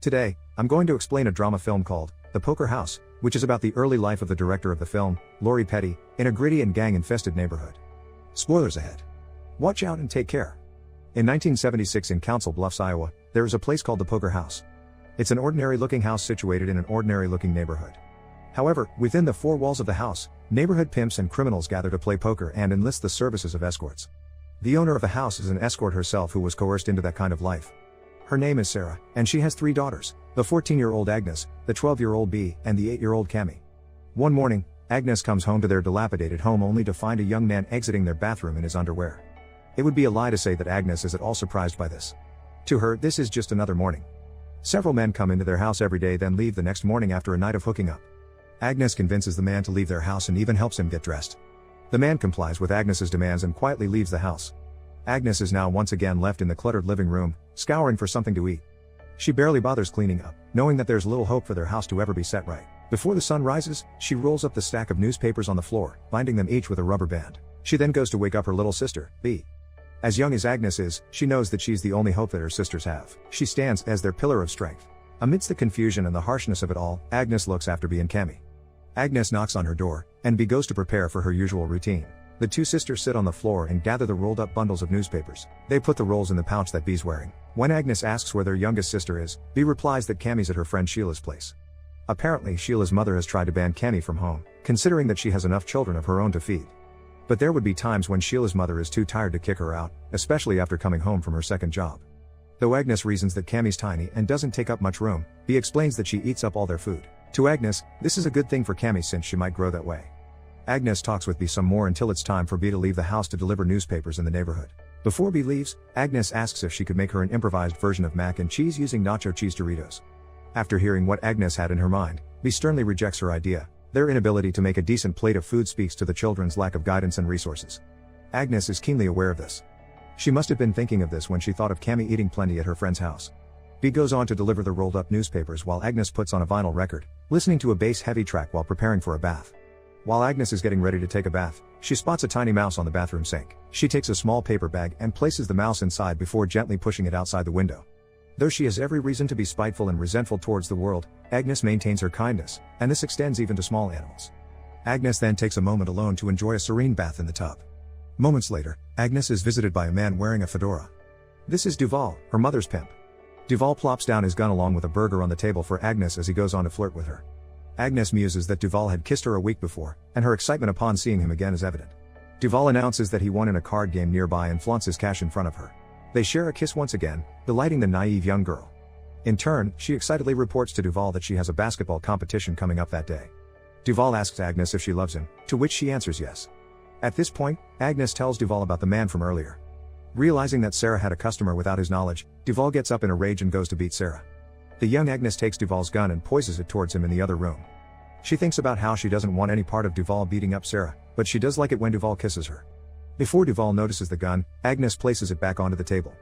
Today, I'm going to explain a drama film called The Poker House, which is about the early life of the director of the film, Lori Petty, in a gritty and gang-infested neighborhood. Spoilers ahead. Watch out and take care. In 1976 in Council Bluffs, Iowa, there is a place called the Poker House. It's an ordinary-looking house situated in an ordinary-looking neighborhood. However, within the four walls of the house, neighborhood pimps and criminals gather to play poker and enlist the services of escorts. The owner of the house is an escort herself who was coerced into that kind of life. Her name is Sarah, and she has 3 daughters, the 14-year-old Agnes, the 12-year-old Bea, and the 8-year-old Cammie. One morning, Agnes comes home to their dilapidated home only to find a young man exiting their bathroom in his underwear. It would be a lie to say that Agnes is at all surprised by this. To her, this is just another morning. Several men come into their house every day then leave the next morning after a night of hooking up. Agnes convinces the man to leave their house and even helps him get dressed. The man complies with Agnes's demands and quietly leaves the house. Agnes is now once again left in the cluttered living room, scouring for something to eat. She barely bothers cleaning up, knowing that there's little hope for their house to ever be set right. Before the sun rises, she rolls up the stack of newspapers on the floor, binding them each with a rubber band. She then goes to wake up her little sister, Bea. As young as Agnes is, she knows that she's the only hope that her sisters have. She stands as their pillar of strength. Amidst the confusion and the harshness of it all, Agnes looks after Bea and Cammie. Agnes knocks on her door, and Bea goes to prepare for her usual routine. The 2 sisters sit on the floor and gather the rolled up bundles of newspapers. They put the rolls in the pouch that Bea's wearing. When Agnes asks where their youngest sister is, Bea replies that Cammie's at her friend Sheila's place. Apparently, Sheila's mother has tried to ban Cammie from home, considering that she has enough children of her own to feed. But there would be times when Sheila's mother is too tired to kick her out, especially after coming home from her second job. Though Agnes reasons that Cammie's tiny and doesn't take up much room, Bea explains that she eats up all their food. To Agnes, this is a good thing for Cammie since she might grow that way. Agnes talks with Bea some more until it's time for Bea to leave the house to deliver newspapers in the neighborhood. Before Bea leaves, Agnes asks if she could make her an improvised version of mac and cheese using nacho cheese Doritos. After hearing what Agnes had in her mind, Bea sternly rejects her idea. Their inability to make a decent plate of food speaks to the children's lack of guidance and resources. Agnes is keenly aware of this. She must have been thinking of this when she thought of Cammie eating plenty at her friend's house. Bea goes on to deliver the rolled up newspapers while Agnes puts on a vinyl record, listening to a bass-heavy track while preparing for a bath. While Agnes is getting ready to take a bath, she spots a tiny mouse on the bathroom sink. She takes a small paper bag and places the mouse inside before gently pushing it outside the window. Though she has every reason to be spiteful and resentful towards the world, Agnes maintains her kindness, and this extends even to small animals. Agnes then takes a moment alone to enjoy a serene bath in the tub. Moments later, Agnes is visited by a man wearing a fedora. This is Duval, her mother's pimp. Duval plops down his gun along with a burger on the table for Agnes as he goes on to flirt with her. Agnes muses that Duval had kissed her a week before, and her excitement upon seeing him again is evident. Duval announces that he won in a card game nearby and flaunts his cash in front of her. They share a kiss once again, delighting the naive young girl. In turn, she excitedly reports to Duval that she has a basketball competition coming up that day. Duval asks Agnes if she loves him, to which she answers yes. At this point, Agnes tells Duval about the man from earlier. Realizing that Sarah had a customer without his knowledge, Duval gets up in a rage and goes to beat Sarah. The young Agnes takes Duval's gun and poises it towards him in the other room. She thinks about how she doesn't want any part of Duval beating up Sarah, but she does like it when Duval kisses her. Before Duval notices the gun, Agnes places it back onto the table.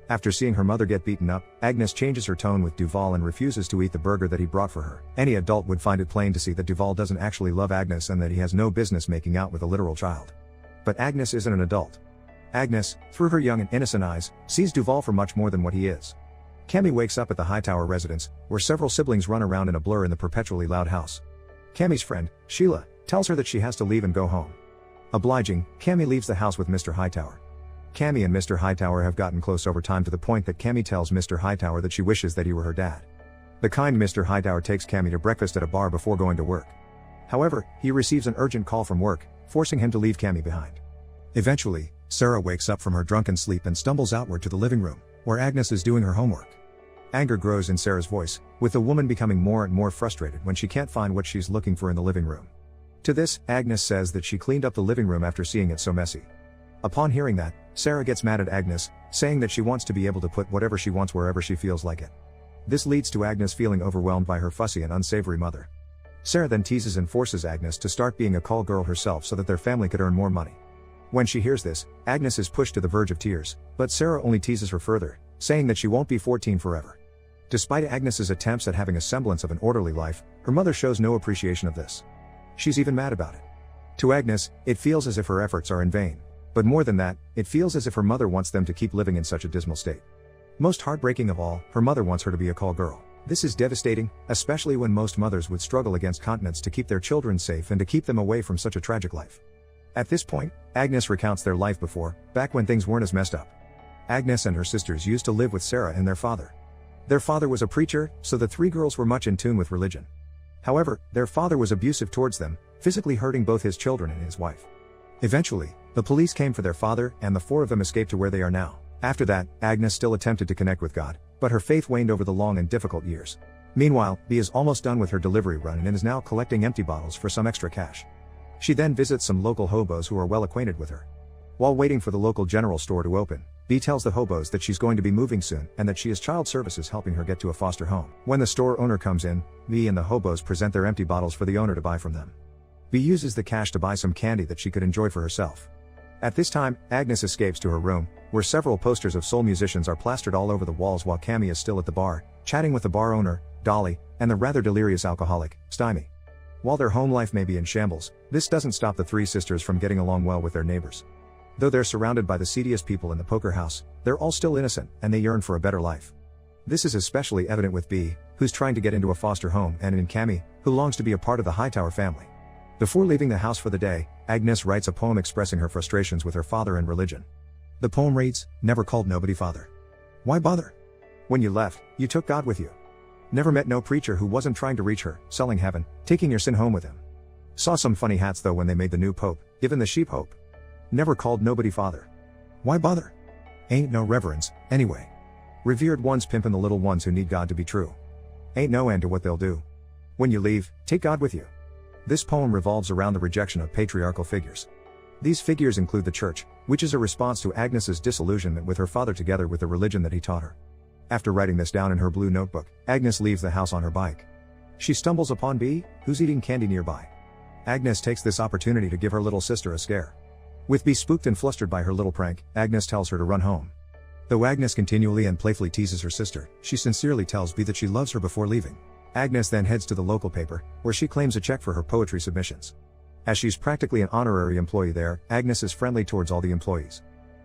After seeing her mother get beaten up, Agnes changes her tone with Duval and refuses to eat the burger that he brought for her. Any adult would find it plain to see that Duval doesn't actually love Agnes and that he has no business making out with a literal child. But Agnes isn't an adult. Agnes, through her young and innocent eyes, sees Duval for much more than what he is. Cammie wakes up at the Hightower residence, where several siblings run around in a blur in the perpetually loud house. Cammie's friend, Sheila, tells her that she has to leave and go home. Obliging, Cammie leaves the house with Mr. Hightower. Cammie and Mr. Hightower have gotten close over time to the point that Cammie tells Mr. Hightower that she wishes that he were her dad. The kind Mr. Hightower takes Cammie to breakfast at a bar before going to work. However, he receives an urgent call from work, forcing him to leave Cammie behind. Eventually, Sarah wakes up from her drunken sleep and stumbles outward to the living room, where Agnes is doing her homework. Anger grows in Sarah's voice, with the woman becoming more and more frustrated when she can't find what she's looking for in the living room. To this, Agnes says that she cleaned up the living room after seeing it so messy. Upon hearing that, Sarah gets mad at Agnes, saying that she wants to be able to put whatever she wants wherever she feels like it. This leads to Agnes feeling overwhelmed by her fussy and unsavory mother. Sarah then teases and forces Agnes to start being a call girl herself so that their family could earn more money. When she hears this, Agnes is pushed to the verge of tears, but Sarah only teases her further, saying that she won't be 14 forever. Despite Agnes's attempts at having a semblance of an orderly life, her mother shows no appreciation of this. She's even mad about it. To Agnes, it feels as if her efforts are in vain. But more than that, it feels as if her mother wants them to keep living in such a dismal state. Most heartbreaking of all, her mother wants her to be a call girl. This is devastating, especially when most mothers would struggle against continence to keep their children safe and to keep them away from such a tragic life. At this point, Agnes recounts their life before, back when things weren't as messed up. Agnes and her sisters used to live with Sarah and their father. Their father was a preacher, so the three girls were much in tune with religion. However, their father was abusive towards them, physically hurting both his children and his wife. Eventually, the police came for their father, and the four of them escaped to where they are now. After that, Agnes still attempted to connect with God, but her faith waned over the long and difficult years. Meanwhile, Bea is almost done with her delivery run and is now collecting empty bottles for some extra cash. She then visits some local hobos who are well acquainted with her. While waiting for the local general store to open, Bea tells the hobos that she's going to be moving soon and that she is child services helping her get to a foster home. When the store owner comes in, Bea and the hobos present their empty bottles for the owner to buy from them. Bea uses the cash to buy some candy that she could enjoy for herself. At this time, Agnes escapes to her room, where several posters of soul musicians are plastered all over the walls while Cammy is still at the bar, chatting with the bar owner, Dolly, and the rather delirious alcoholic, Stymie. While their home life may be in shambles, this doesn't stop the three sisters from getting along well with their neighbors. Though they're surrounded by the seediest people in the poker house, they're all still innocent, and they yearn for a better life. This is especially evident with Bea, who's trying to get into a foster home, and in Cammy, who longs to be a part of the Hightower family. Before leaving the house for the day, Agnes writes a poem expressing her frustrations with her father and religion. The poem reads, "Never called nobody father. Why bother? When you left, you took God with you. Never met no preacher who wasn't trying to reach her, selling heaven, taking your sin home with him. Saw some funny hats though when they made the new pope, giving the sheep hope. Never called nobody father. Why bother? Ain't no reverence, anyway. Revered ones pimpin' the little ones who need God to be true. Ain't no end to what they'll do. When you leave, take God with you." This poem revolves around the rejection of patriarchal figures. These figures include the church, which is a response to Agnes's disillusionment with her father together with the religion that he taught her. After writing this down in her blue notebook, Agnes leaves the house on her bike. She stumbles upon Bea, who's eating candy nearby. Agnes takes this opportunity to give her little sister a scare. With Bea spooked and flustered by her little prank, Agnes tells her to run home. Though Agnes continually and playfully teases her sister, she sincerely tells Bea that she loves her before leaving. Agnes then heads to the local paper, where she claims a check for her poetry submissions. As she's practically an honorary employee there, Agnes is friendly towards all the employees.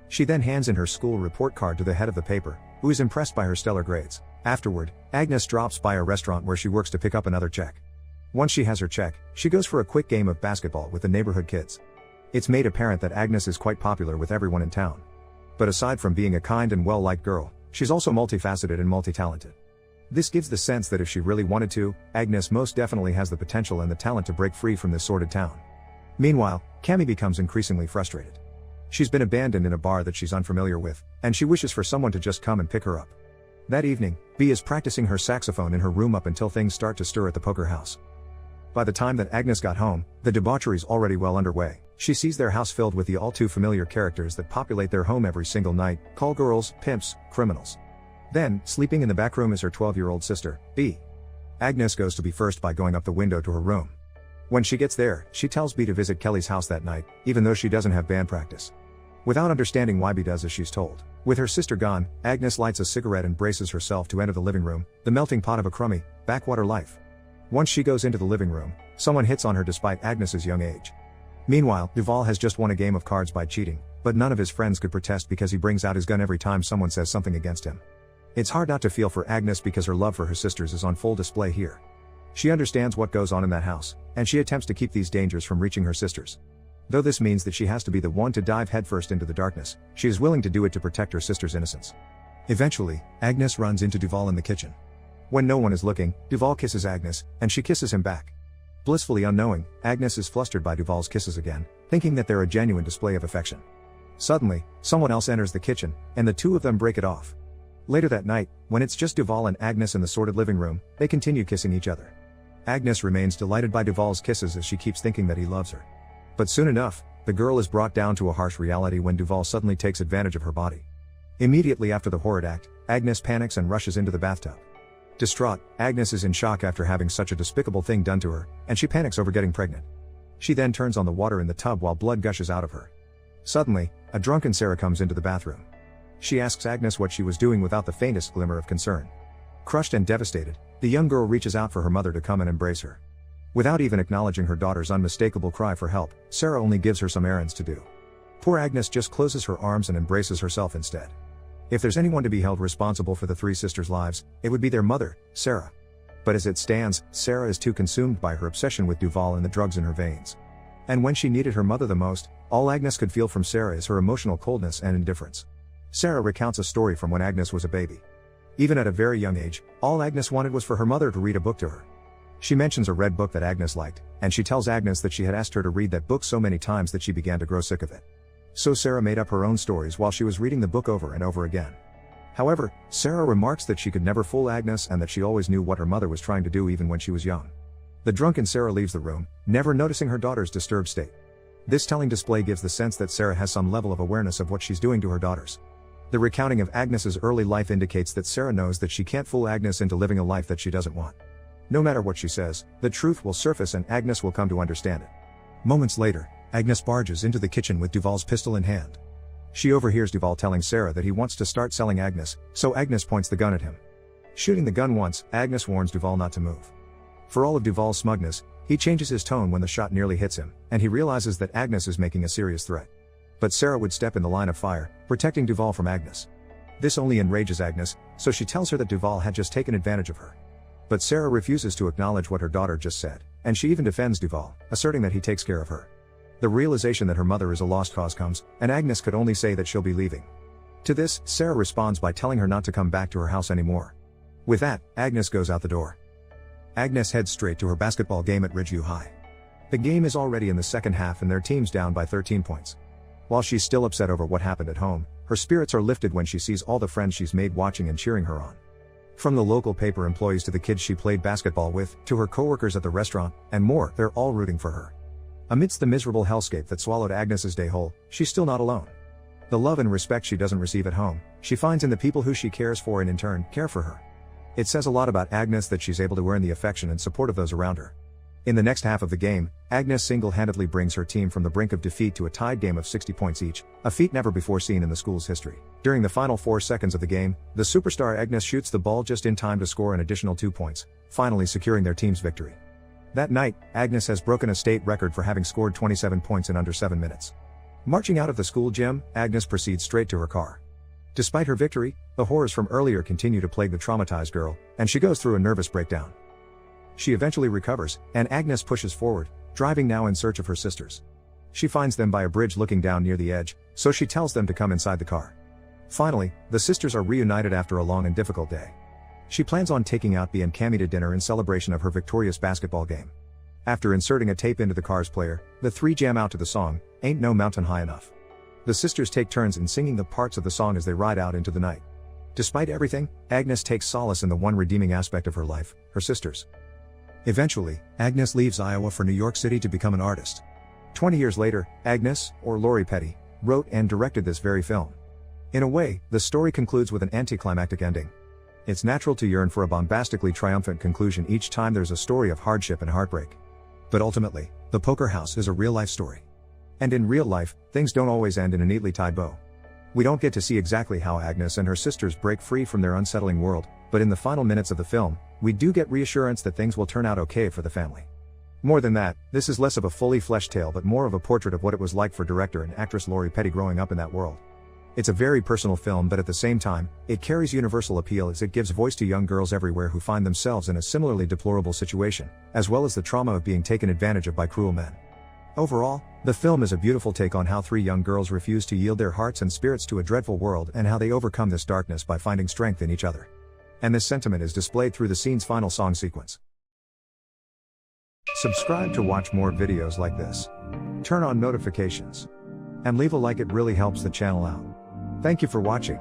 She then hands in her school report card to the head of the paper, who is impressed by her stellar grades. Afterward, Agnes drops by a restaurant where she works to pick up another check. Once she has her check, she goes for a quick game of basketball with the neighborhood kids. It's made apparent that Agnes is quite popular with everyone in town. But aside from being a kind and well-liked girl, she's also multifaceted and multi-talented. This gives the sense that if she really wanted to, Agnes most definitely has the potential and the talent to break free from this sordid town. Meanwhile, Cammy becomes increasingly frustrated. She's been abandoned in a bar that she's unfamiliar with, and she wishes for someone to just come and pick her up. That evening, Bea is practicing her saxophone in her room up until things start to stir at the poker house. By the time that Agnes got home, the debauchery's already well underway. She sees their house filled with the all-too-familiar characters that populate their home every single night: call girls, pimps, criminals. Then, sleeping in the back room is her 12-year-old sister, Bea. Agnes goes to Bea first by going up the window to her room. When she gets there, she tells Bea to visit Kelly's house that night, even though she doesn't have band practice. Without understanding why Bea does as she's told. With her sister gone, Agnes lights a cigarette and braces herself to enter the living room, the melting pot of a crummy, backwater life. Once she goes into the living room, someone hits on her despite Agnes's young age. Meanwhile, Duval has just won a game of cards by cheating, but none of his friends could protest because he brings out his gun every time someone says something against him. It's hard not to feel for Agnes because her love for her sisters is on full display here. She understands what goes on in that house, and she attempts to keep these dangers from reaching her sisters. Though this means that she has to be the one to dive headfirst into the darkness, she is willing to do it to protect her sister's innocence. Eventually, Agnes runs into Duval in the kitchen. When no one is looking, Duval kisses Agnes, and she kisses him back. Blissfully unknowing, Agnes is flustered by Duval's kisses again, thinking that they're a genuine display of affection. Suddenly, someone else enters the kitchen, and the two of them break it off. Later that night, when it's just Duval and Agnes in the sordid living room, they continue kissing each other. Agnes remains delighted by Duval's kisses as she keeps thinking that he loves her. But soon enough, the girl is brought down to a harsh reality when Duval suddenly takes advantage of her body. Immediately after the horrid act, Agnes panics and rushes into the bathtub. Distraught, Agnes is in shock after having such a despicable thing done to her, and she panics over getting pregnant. She then turns on the water in the tub while blood gushes out of her. Suddenly, a drunken Sarah comes into the bathroom. She asks Agnes what she was doing without the faintest glimmer of concern. Crushed and devastated, the young girl reaches out for her mother to come and embrace her. Without even acknowledging her daughter's unmistakable cry for help, Sarah only gives her some errands to do. Poor Agnes just closes her arms and embraces herself instead. If there's anyone to be held responsible for the three sisters' lives, it would be their mother, Sarah. But as it stands, Sarah is too consumed by her obsession with Duval and the drugs in her veins. And when she needed her mother the most, all Agnes could feel from Sarah is her emotional coldness and indifference. Sarah recounts a story from when Agnes was a baby. Even at a very young age, all Agnes wanted was for her mother to read a book to her. She mentions a red book that Agnes liked, and she tells Agnes that she had asked her to read that book so many times that she began to grow sick of it. So Sarah made up her own stories while she was reading the book over and over again. However, Sarah remarks that she could never fool Agnes and that she always knew what her mother was trying to do even when she was young. The drunken Sarah leaves the room, never noticing her daughter's disturbed state. This telling display gives the sense that Sarah has some level of awareness of what she's doing to her daughters. The recounting of Agnes's early life indicates that Sarah knows that she can't fool Agnes into living a life that she doesn't want. No matter what she says, the truth will surface and Agnes will come to understand it. Moments later, Agnes barges into the kitchen with Duval's pistol in hand. She overhears Duval telling Sarah that he wants to start selling Agnes, so Agnes points the gun at him. Shooting the gun once, Agnes warns Duval not to move. For all of Duval's smugness, he changes his tone when the shot nearly hits him, and he realizes that Agnes is making a serious threat. But Sarah would step in the line of fire, protecting Duval from Agnes. This only enrages Agnes, so she tells her that Duval had just taken advantage of her. But Sarah refuses to acknowledge what her daughter just said, and she even defends Duval, asserting that he takes care of her. The realization that her mother is a lost cause comes, and Agnes could only say that she'll be leaving. To this, Sarah responds by telling her not to come back to her house anymore. With that, Agnes goes out the door. Agnes heads straight to her basketball game at Ridgeview High. The game is already in the second half and their team's down by 13 points. While she's still upset over what happened at home, her spirits are lifted when she sees all the friends she's made watching and cheering her on. From the local paper employees to the kids she played basketball with, to her coworkers at the restaurant, and more, they're all rooting for her. Amidst the miserable hellscape that swallowed Agnes's day whole, she's still not alone. The love and respect she doesn't receive at home, she finds in the people who she cares for and in turn, care for her. It says a lot about Agnes that she's able to earn the affection and support of those around her. In the next half of the game, Agnes single-handedly brings her team from the brink of defeat to a tied game of 60 points each, a feat never before seen in the school's history. During the final 4 seconds of the game, the superstar Agnes shoots the ball just in time to score an additional 2 points, finally securing their team's victory. That night, Agnes has broken a state record for having scored 27 points in under 7 minutes. Marching out of the school gym, Agnes proceeds straight to her car. Despite her victory, the horrors from earlier continue to plague the traumatized girl, and she goes through a nervous breakdown. She eventually recovers, and Agnes pushes forward, driving now in search of her sisters. She finds them by a bridge looking down near the edge, so she tells them to come inside the car. Finally, the sisters are reunited after a long and difficult day. She plans on taking out B and Cammy to dinner in celebration of her victorious basketball game. After inserting a tape into the car's player, the three jam out to the song, Ain't No Mountain High Enough. The sisters take turns in singing the parts of the song as they ride out into the night. Despite everything, Agnes takes solace in the one redeeming aspect of her life, her sisters. Eventually, Agnes leaves Iowa for New York City to become an artist. 20 years later, Agnes, or Lori Petty, wrote and directed this very film. In a way, the story concludes with an anticlimactic ending. It's natural to yearn for a bombastically triumphant conclusion each time there's a story of hardship and heartbreak. But ultimately, The Poker House is a real-life story. And in real life, things don't always end in a neatly tied bow. We don't get to see exactly how Agnes and her sisters break free from their unsettling world, but in the final minutes of the film, we do get reassurance that things will turn out okay for the family. More than that, this is less of a fully fleshed tale but more of a portrait of what it was like for director and actress Lori Petty growing up in that world. It's a very personal film, but at the same time, it carries universal appeal as it gives voice to young girls everywhere who find themselves in a similarly deplorable situation, as well as the trauma of being taken advantage of by cruel men. Overall, the film is a beautiful take on how three young girls refuse to yield their hearts and spirits to a dreadful world and how they overcome this darkness by finding strength in each other. And this sentiment is displayed through the scene's final song sequence. Subscribe to watch more videos like this. Turn on notifications. And leave a like, it really helps the channel out. Thank you for watching.